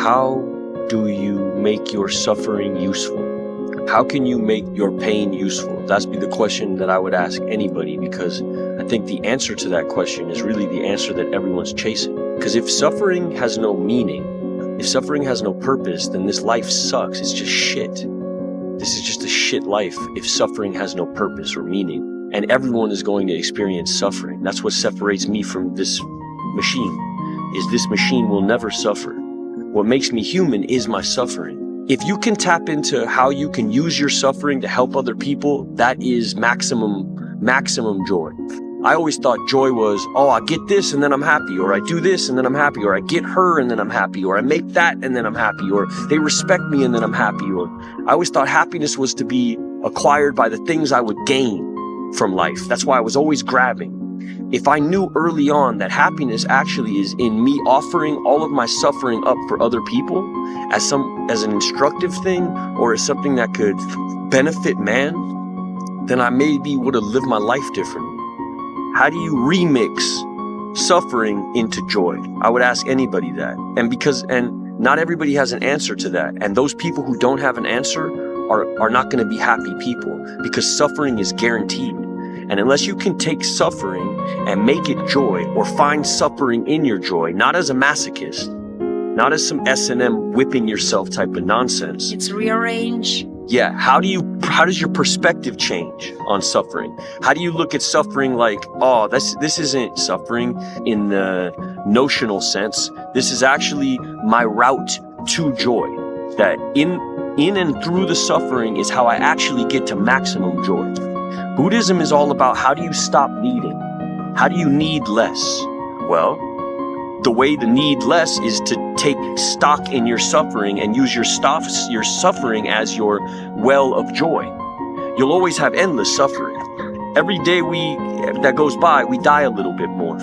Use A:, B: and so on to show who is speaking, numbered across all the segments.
A: how do you make your suffering useful? How can you make your pain useful? That's be the question that I would ask anybody, because I think the answer to that question is really the answer that everyone's chasing. Because if suffering has no meaning, if suffering has no purpose, then this life sucks. It's just shit. This is just a shit life if suffering has no purpose or meaning. And everyone is going to experience suffering. That's what separates me from this machine, is this machine will never suffer. What makes me human is my suffering. If you can tap into how you can use your suffering to help other people, that is maximum joy. I always thought joy was, oh, I get this and then I'm happy, or I do this and then I'm happy, or I get her and then I'm happy, or I make that and then I'm happy, or they respect me and then I'm happy. Or I always thought happiness was to be acquired by the things I would gain from life. That's why I was always grabbing. If I knew early on that happiness actually is in me offering all of my suffering up for other people as an instructive thing, or as something that could benefit man, then I maybe would have lived my life differently. How do you remix suffering into joy? I would ask anybody that. And not everybody has an answer to that. And those people who don't have an answer are not going to be happy people, because suffering is guaranteed. And unless you can take suffering and make it joy, or find suffering in your joy, not as a masochist, not as some S&M whipping yourself type of nonsense.
B: It's rearrange.
A: Yeah, how does your perspective change on suffering? How do you look at suffering like, oh, this isn't suffering in the notional sense. This is actually my route to joy. That in and through the suffering is how I actually get to maximum joy. Buddhism is all about, how do you stop needing? How do you need less? Well, the way to need less is to take stock in your suffering and use your suffering as your well of joy. You'll always have endless suffering. Every day that goes by, we die a little bit more.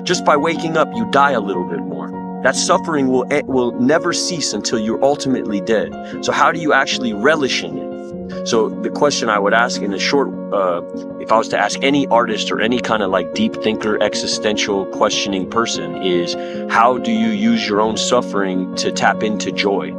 A: Just by waking up, you die a little bit more. That suffering will never cease until you're ultimately dead. So how do you actually relish in it? So the question I would ask in a short, if I was to ask any artist or any kind of like deep thinker, existential questioning person, is how do you use your own suffering to tap into joy?